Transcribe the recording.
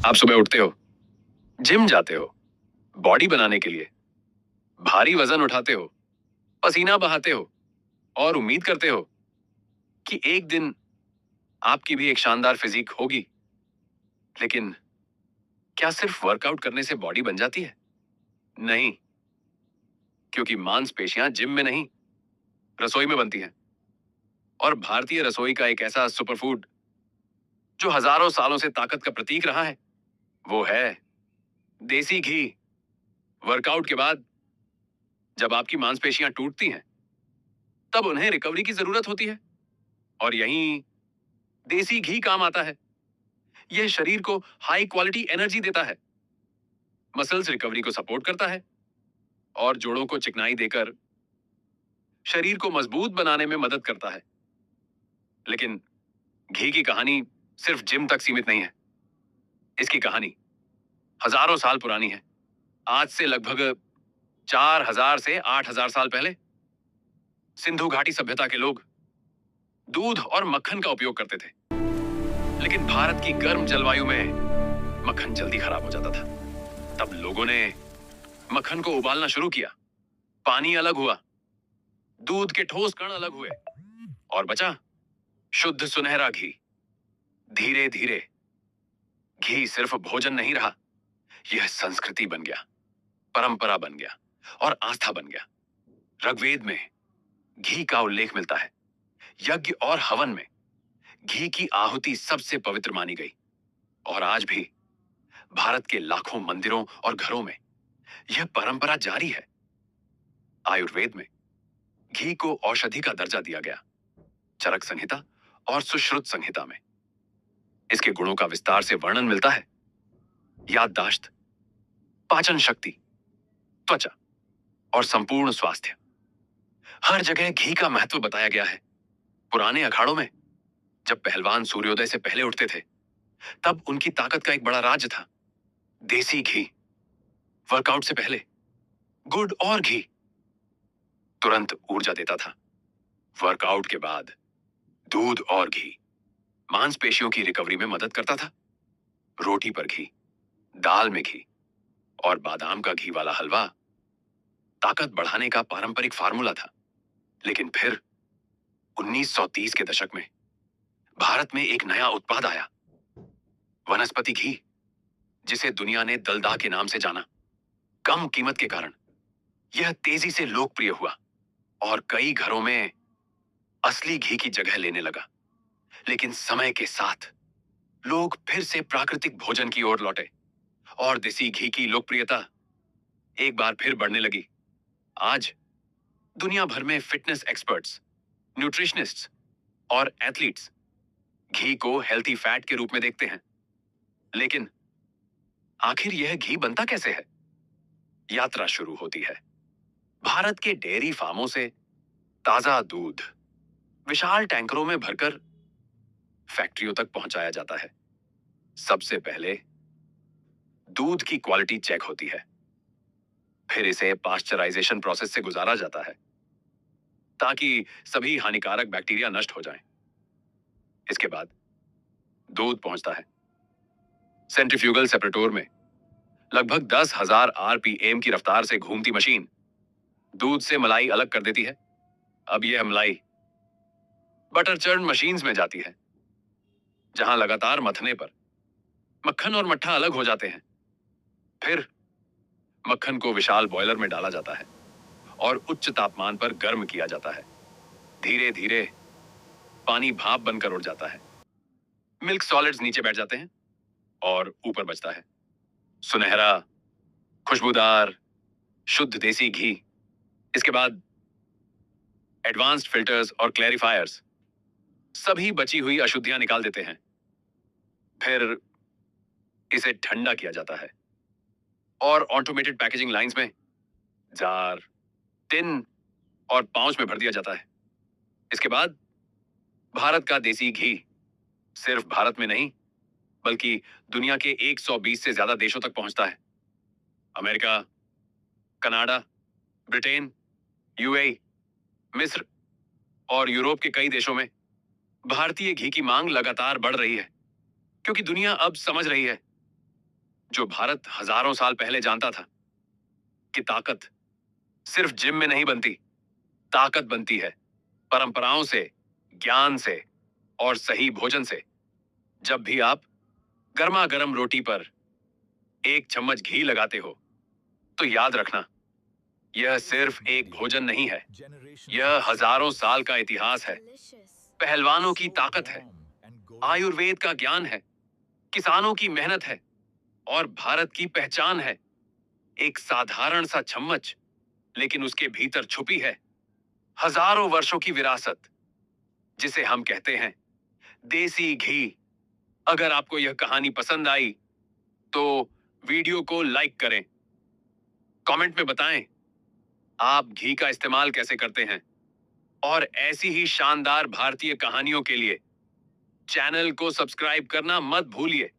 आप सुबह उठते हो, जिम जाते हो, बॉडी बनाने के लिए, भारी वजन उठाते हो, पसीना बहाते हो और उम्मीद करते हो कि एक दिन आपकी भी एक शानदार फिजिक होगी। लेकिन क्या सिर्फ वर्कआउट करने से बॉडी बन जाती है? नहीं, क्योंकि मांसपेशियां जिम में नहीं, रसोई में बनती हैं। और भारतीय रसोई का एक ऐसा सुपरफूड जो हजारों सालों से ताकत का प्रतीक रहा है, वो है देसी घी। वर्कआउट के बाद जब आपकी मांसपेशियां टूटती हैं, तब उन्हें रिकवरी की जरूरत होती है और यहीं देसी घी काम आता है। यह शरीर को हाई क्वालिटी एनर्जी देता है, मसल्स रिकवरी को सपोर्ट करता है और जोड़ों को चिकनाई देकर शरीर को मजबूत बनाने में मदद करता है। लेकिन घी की कहानी सिर्फ जिम तक सीमित नहीं है। इसकी कहानी हजारों साल पुरानी है। आज से लगभग 4000 से 8000 साल पहले सिंधु घाटी सभ्यता के लोग दूध और मक्खन का उपयोग करते थे। लेकिन भारत की गर्म जलवायु में मक्खन जल्दी खराब हो जाता था। तब लोगों ने मक्खन को उबालना शुरू किया। पानी अलग हुआ, दूध के ठोस कण अलग हुए और बचा शुद्ध सुनहरा घी। धीरे धीरे घी सिर्फ भोजन नहीं रहा, यह संस्कृति बन गया, परंपरा बन गया और आस्था बन गया। ऋग्वेद में घी का उल्लेख मिलता है। यज्ञ और हवन में घी की आहुति सबसे पवित्र मानी गई और आज भी भारत के लाखों मंदिरों और घरों में यह परंपरा जारी है। आयुर्वेद में घी को औषधि का दर्जा दिया गया। चरक संहिता और सुश्रुत संहिता में इसके गुणों का विस्तार से वर्णन मिलता है। याददाश्त, पाचन शक्ति, त्वचा और संपूर्ण स्वास्थ्य, हर जगह घी का महत्व बताया गया है। पुराने अखाड़ों में जब पहलवान सूर्योदय से पहले उठते थे, तब उनकी ताकत का एक बड़ा राज था देसी घी। वर्कआउट से पहले गुड़ और घी तुरंत ऊर्जा देता था। वर्कआउट के बाद दूध और घी मांसपेशियों की रिकवरी में मदद करता था। रोटी पर घी, दाल में घी और बादाम का घी वाला हलवा ताकत बढ़ाने का पारंपरिक फार्मूला था। लेकिन फिर 1930 के दशक में भारत में एक नया उत्पाद आया, वनस्पति घी, जिसे दुनिया ने दलदा के नाम से जाना। कम कीमत के कारण यह तेजी से लोकप्रिय हुआ और कई घरों में असली घी की जगह लेने लगा। लेकिन समय के साथ लोग फिर से प्राकृतिक भोजन की ओर लौटे और देसी घी की लोकप्रियता एक बार फिर बढ़ने लगी। आज दुनिया भर में फिटनेस एक्सपर्ट्स, न्यूट्रिशनिस्ट्स और एथलीट्स घी को हेल्थी फैट के रूप में देखते हैं। लेकिन आखिर यह घी बनता कैसे है? यात्रा शुरू होती है। भारत के डेयरी फार्मों से ताजा दूध विशाल टैंकरों में भरकर फैक्ट्रियों तक पहुंचाया जाता है। सबसे पहले दूध की क्वालिटी चेक होती है, फिर इसे पाश्चराइजेशन प्रोसेस से गुजारा जाता है ताकि सभी हानिकारक बैक्टीरिया नष्ट हो जाएं। इसके बाद दूध पहुंचता है। सेंट्रीफ्यूगल सेपरेटोर में लगभग 10,000 आरपीएम की रफ्तार से घूमती मशीन दूध से मलाई अलग कर देती है। अब यह मलाई बटर चर्न मशीन्स में जाती है, जहां लगातार मथने पर मक्खन और मट्ठा अलग हो जाते हैं। फिर मक्खन को विशाल बॉयलर में डाला जाता है और उच्च तापमान पर गर्म किया जाता है। धीरे धीरे पानी भाप बनकर उड़ जाता है। मिल्क सॉलिड्स नीचे बैठ जाते हैं और ऊपर बचता है सुनहरा, खुशबूदार, शुद्ध देसी घी। इसके बाद एडवांस्ड फिल्टर्स और क्लैरिफायर्स सभी बची हुई अशुद्धियां निकाल देते हैं। फिर इसे ठंडा किया जाता है और ऑटोमेटेड पैकेजिंग लाइंस में जार, टिन और पाउच में भर दिया जाता है। इसके बाद भारत का देसी घी सिर्फ भारत में नहीं, बल्कि दुनिया के 120 से ज्यादा देशों तक पहुंचता है। अमेरिका, कनाडा, ब्रिटेन, यूएई, मिस्र और यूरोप के कई देशों में भारतीय घी की मांग लगातार बढ़ रही है, क्योंकि दुनिया अब समझ रही है जो भारत हजारों साल पहले जानता था कि ताकत सिर्फ जिम में नहीं बनती, ताकत बनती है परंपराओं से, ज्ञान से और सही भोजन से। जब भी आप गर्मा गर्म रोटी पर एक चम्मच घी लगाते हो, तो याद रखना, यह सिर्फ एक भोजन नहीं है, यह हजारों साल का इतिहास है, पहलवानों की ताकत है, आयुर्वेद का ज्ञान है, किसानों की मेहनत है और भारत की पहचान है। एक साधारण सा चम्मच, लेकिन उसके भीतर छुपी है हजारों वर्षों की विरासत, जिसे हम कहते हैं देसी घी। अगर आपको यह कहानी पसंद आई तो वीडियो को लाइक करें, कमेंट में बताएं आप घी का इस्तेमाल कैसे करते हैं, और ऐसी ही शानदार भारतीय कहानियों के लिए चैनल को सब्सक्राइब करना मत भूलिए।